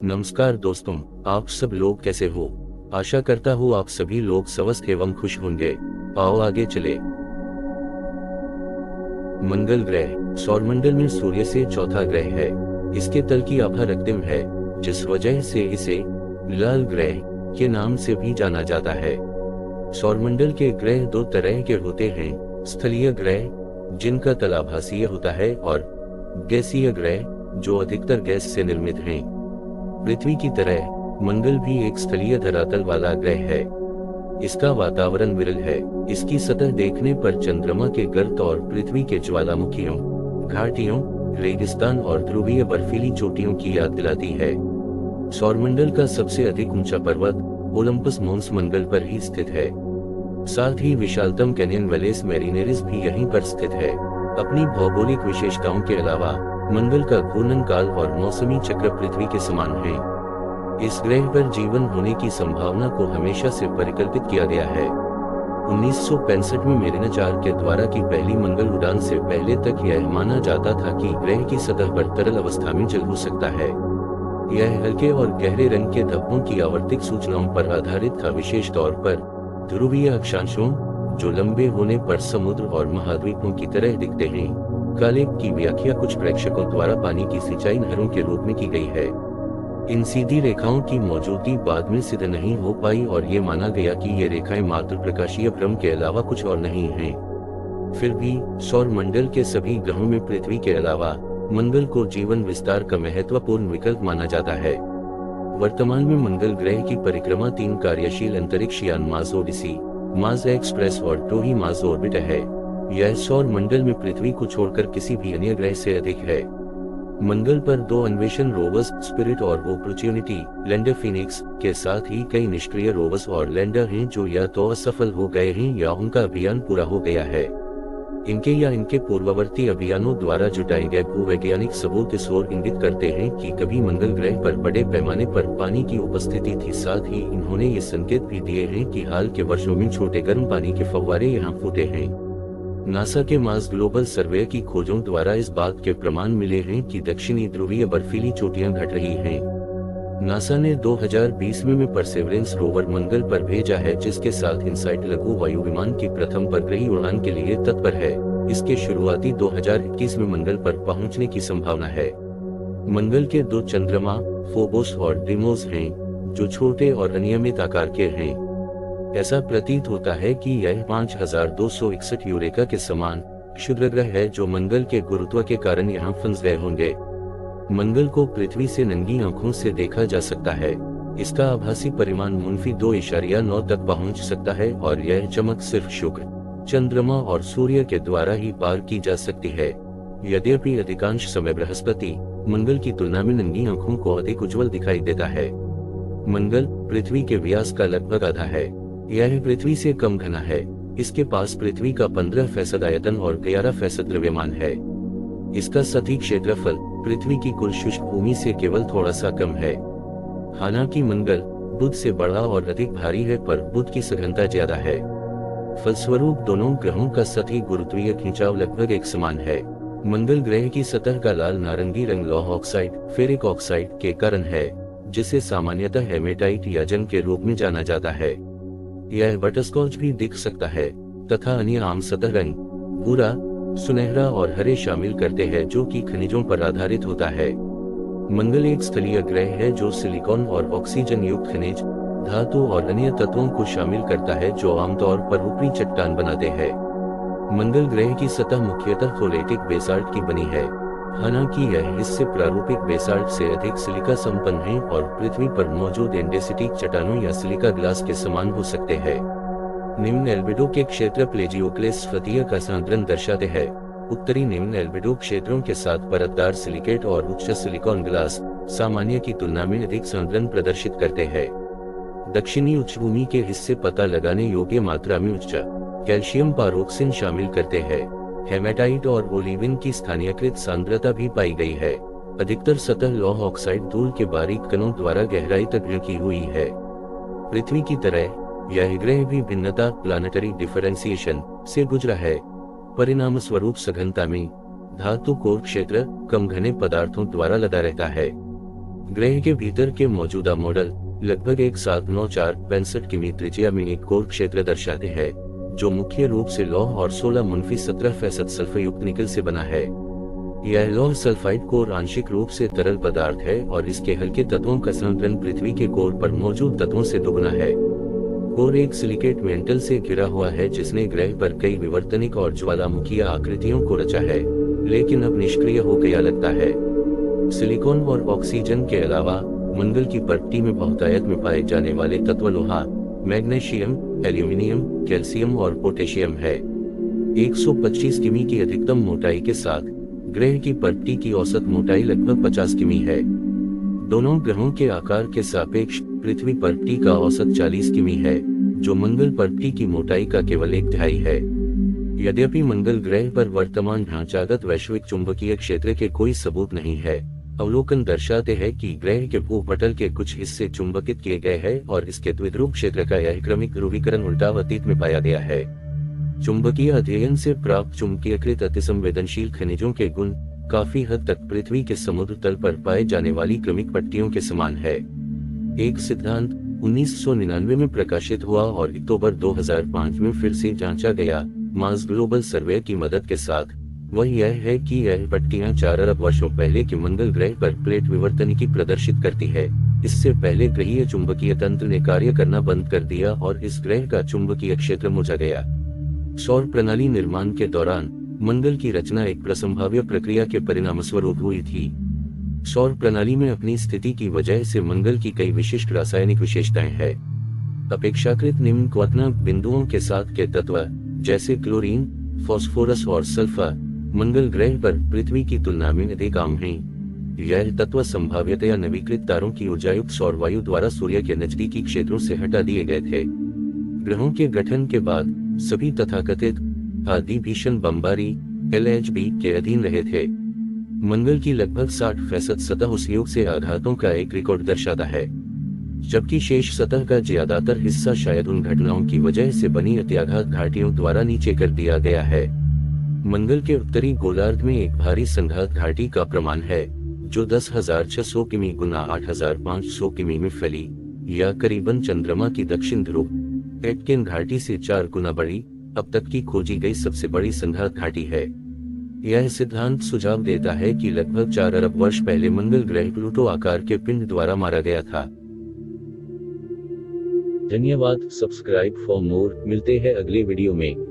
नमस्कार दोस्तों, आप सब लोग कैसे हो। आशा करता हूँ आप सभी लोग स्वस्थ एवं खुश होंगे। आओ आगे चले। मंगल ग्रह सौरमंडल में सूर्य से चौथा ग्रह है। इसके तल की आभा रक्तम है, जिस वजह से इसे लाल ग्रह के नाम से भी जाना जाता है। सौरमंडल के ग्रह दो तरह के होते हैं, स्थलीय ग्रह जिनका तल आभासीय होता है और गैसीय ग्रह जो अधिकतर गैस से निर्मित हैं। पृथ्वी की तरह मंगल भी एक स्थलीय धरातल वाला ग्रह है। इसका वातावरण विरल है। इसकी सतह देखने पर चंद्रमा के गर्त और पृथ्वी के ज्वालामुखियों, घाटियों, रेगिस्तान और ध्रुवीय बर्फीली चोटियों की याद दिलाती है। सौरमंडल का सबसे अधिक ऊंचा पर्वत ओलंपस मोन्स मंगल पर ही स्थित है। साथ ही विशालतम कैनियन वेलेस मैरिनेरिस भी यहीं पर स्थित है। अपनी भौगोलिक विशेषताओं के अलावा मंगल का घूर्णन काल और मौसमी चक्र पृथ्वी के समान है। इस ग्रह पर जीवन होने की संभावना को हमेशा से परिकल्पित किया गया है। 1965 में मेरिनाचार के द्वारा की पहली मंगल उड़ान से पहले तक यह माना जाता था कि ग्रह की सतह पर तरल अवस्था में जल हो सकता है। यह हल्के और गहरे रंग के धब्बों की आवर्तिक सूचनाओं पर आधारित था, विशेष तौर पर ध्रुवीय अक्षांशों जो लंबे होने पर समुद्र और महाद्वीपों की तरह दिखते हैं। काले की व्याख्या कुछ प्रेक्षकों द्वारा पानी की सिंचाई नहरों के रूप में की गई है। इन सीधी रेखाओं की मौजूदगी बाद में सिद्ध नहीं हो पाई और ये माना गया कि ये रेखाएं मात्र प्रकाशीय भ्रम के अलावा कुछ और नहीं हैं। फिर भी सौर मंडल के सभी ग्रहों में पृथ्वी के अलावा मंगल को जीवन विस्तार का महत्वपूर्ण विकल्प माना जाता है। वर्तमान में मंगल ग्रह की परिक्रमा 3 कार्यशील अंतरिक्ष यान मार्स ओडिसी, मार्स एक्सप्रेस और टोही मार्स ऑर्बिट है। यह सौर मंडल में पृथ्वी को छोड़कर किसी भी अन्य ग्रह से अधिक है। मंगल पर 2 अन्वेषण रोवर्स स्पिरिट और अपॉर्चुनिटी लैंडर फिनिक्स के साथ ही कई निष्क्रिय रोवर्स और लैंडर हैं जो या तो असफल हो गए हैं या उनका अभियान पूरा हो गया है। इनके या इनके पूर्ववर्ती अभियानों द्वारा जुटाए गए भूवैज्ञानिक सबूत इस ओर इंगित करते हैं कि कभी मंगल ग्रह पर बड़े पैमाने पर पानी की उपस्थिति थी। साथ ही इन्होंने ये संकेत भी दिए हैं कि हाल के वर्षों में छोटे गर्म पानी के फव्वारे यहाँ फूटे हैं। नासा के मार्स ग्लोबल सर्वे की खोजों द्वारा इस बात के प्रमाण मिले हैं कि दक्षिणी ध्रुवीय बर्फीली चोटियां घट रही हैं। नासा ने 2020 में परसेवरेंस रोवर मंगल पर भेजा है, जिसके साथ इनसाइट लघु वायु विमान की प्रथम परग्रही उड़ान के लिए तत्पर है। इसके शुरुआती 2021 में मंगल पर पहुंचने की संभावना है। मंगल के 2 चंद्रमा फोबोस और डिमोस हैं, जो छोटे और अनियमित आकार के हैं। ऐसा प्रतीत होता है कि यह 5261 यूरेका के समान क्षुद्र ग्रह है जो मंगल के गुरुत्व के कारण यहाँ फंस गए होंगे। मंगल को पृथ्वी से नंगी आंखों से देखा जा सकता है। इसका आभासी परिमाण -9 तक पहुंच सकता है और यह चमक सिर्फ शुक्र, चंद्रमा और सूर्य के द्वारा ही पार की जा सकती है। यद्यपि अधिकांश समय बृहस्पति मंगल की तुलना में नंगी आंखों को अधिक उज्जवल दिखाई देता है। मंगल पृथ्वी के व्यास का लगभग आधा है। यह पृथ्वी से कम घना है। इसके पास पृथ्वी का 15% आयतन और 11% द्रव्यमान है। इसका सतही क्षेत्रफल पृथ्वी की कुल शुष्क भूमि से केवल थोड़ा सा कम है। हालांकि मंगल बुध से बड़ा और अधिक भारी है, पर बुध की सघनता ज्यादा है। फलस्वरूप दोनों ग्रहों का सतही गुरुत्वीय खिंचाव लगभग एक समान है। मंगल ग्रह की सतह का लाल नारंगी रंग लौह ऑक्साइड, फेरिक ऑक्साइड के कारण है, जिसे सामान्यतः हेमेटाइट या जंग के रूप में जाना जाता है। यह बटरस्कॉच भी दिख सकता है तथा अन्य आम सतह रंग भूरा, सुनहरा और हरे शामिल करते हैं, जो कि खनिजों पर आधारित होता है। मंगल एक स्थलीय ग्रह है जो सिलिकॉन और ऑक्सीजन युक्त खनिज, धातु और अन्य तत्वों को शामिल करता है जो आमतौर पर ऊपरी चट्टान बनाते हैं। मंगल ग्रह की सतह मुख्यतः फोलेटिक बेसाल्ट की बनी है। हालांकि यह इससे प्रारूपिक बेसाल्ट से अधिक सिलिका संपन्न है और पृथ्वी पर मौजूद एंडेसिटिक चट्टानों या सिलिका ग्लास के समान हो सकते हैं। निम्न एल्बिडो के क्षेत्र प्लेजियोक्लेस स्फटिक का सांद्रण दर्शाते हैं। उत्तरी निम्न एल्बिडो क्षेत्रों के साथ परतदार सिलिकेट और उच्च सिलिकॉन ग्लास सामान्य की तुलना में अधिक सांद्रण प्रदर्शित करते हैं। दक्षिणी उच्चभूमि के हिस्से पता लगाने योग्य मात्रा में उच्च कैल्शियम पारोक्सिन शामिल करते हैं। हेमेटाइट और ओलिविन की स्थानीयकृत सांद्रता भी पाई गई है। अधिकतर सतह लौह ऑक्साइड धूल के बारीक कणों द्वारा गहराई तक की हुई है। पृथ्वी की तरह यह ग्रह भी भिन्नता प्लानेटरी डिफरेंशिएशन से गुजरा है। परिणाम स्वरूप सघनता में धातु कोर क्षेत्र कम घने पदार्थों द्वारा लदा रहता है। ग्रह के भीतर के मौजूदा मॉडल लगभग 1794 किमी त्रिज्या में एक कोर क्षेत्र दर्शाते हैं, जो मुख्य रूप से लौह और 16-17% सल्फर युक्त निकल से बना है। यह लौह सल्फाइड कोर आंशिक रूप से तरल पदार्थ है और इसके हल्के तत्वों का संघनन पृथ्वी के कोर पर मौजूद तत्वों से दुगना है। कोर एक सिलिकेट मेंटल से घिरा हुआ है जिसने ग्रह पर कई विवर्तनिक और ज्वालामुखीय आकृतियों को रचा है, लेकिन अब निष्क्रिय हो गया लगता है। सिलिकॉन और ऑक्सीजन के अलावा मंगल की पट्टी में बहुतायत में पाए जाने वाले तत्व लोहा, मैग्नीशियम, एल्यूमिनियम, कैल्शियम और पोटेशियम है। 125 किमी की अधिकतम मोटाई के साथ ग्रह की पट्टी की औसत मोटाई लगभग 50 किमी है। दोनों ग्रहों के आकार के सापेक्ष पृथ्वी पट्टी का औसत 40 किमी है, जो मंगल पट्टी की मोटाई का केवल 1/3 है। यद्यपि मंगल ग्रह पर वर्तमान ढांचागत वैश्विक चुंबकीय क्षेत्र के कोई सबूत नहीं है, अवलोकन दर्शाते हैं कि ग्रह के भूपटल के कुछ हिस्से चुंबकित किए गए हैं और इसके द्विध्रुव क्षेत्र का यह क्रमिक ध्रुवीकरण उल्टा अतीत में पाया गया है। चुंबकीय अध्ययन से प्राप्त चुंबकीयकृत अतिसंवेदनशील खनिजों के गुण काफी हद तक पृथ्वी के समुद्र तल पर पाए जाने वाली क्रमिक पट्टियों के समान है। एक सिद्धांत 1999 में प्रकाशित हुआ और अक्टूबर 2005 में फिर से जांचा गया मार्स ग्लोबल सर्वे की मदद के साथ। वह यह है कि यह पट्टियां 4 अरब वर्षों पहले के मंगल ग्रह पर प्लेट विवर्तनिकी प्रदर्शित करती है। इससे पहले ग्रहीय चुंबकीय तंत्र ने कार्य करना बंद कर दिया और इस ग्रह का चुंबकीय क्षेत्र मुझा गया। सौर प्रणाली निर्माण के दौरान मंगल की रचना एक प्रसंभाव्य प्रक्रिया के परिणामस्वरूप हुई थी। सौर प्रणाली में अपनी स्थिति की वजह से मंगल की कई विशिष्ट रासायनिक विशेषताएं हैं। अपेक्षाकृत निम्न क्वांटम बिंदुओं के साथ के तत्व जैसे क्लोरीन, फास्फोरस और सल्फर मंगल ग्रह पर पृथ्वी की तुलना में अधिक आम हैं। यह तत्व संभाव्यतया नवीकृत तारों की ऊर्जायुक्त सौर वायु द्वारा सूर्य के नजदीकी क्षेत्रों से हटा दिए गए थे। ग्रहों के गठन के बाद सभी तथाकथित आदि भीषण बमबारी LHB के अधीन रहे थे। मंगल की लगभग 60% सतह उस युग से आघातों का एक रिकॉर्ड दर्शाता है, जबकि शेष सतह का ज्यादातर हिस्सा शायद उन घटनाओं की वजह से बनी अत्याघात घाटियों द्वारा नीचे कर दिया गया है। मंगल के उत्तरी गोलार्ध में एक भारी संघात घाटी का प्रमाण है, जो 10,600 किमी गुना 8,500 किमी में फैली, या करीबन चंद्रमा की दक्षिण ध्रुव एटकिन घाटी से 4 गुना बड़ी, अब तक की खोजी गई सबसे बड़ी संघात घाटी है। यह सिद्धांत सुझाव देता है कि लगभग 4 अरब वर्ष पहले मंगल ग्रह प्लूटो आकार के पिंड द्वारा मारा गया था। धन्यवाद। Subscribe for more. मिलते हैं अगले वीडियो में।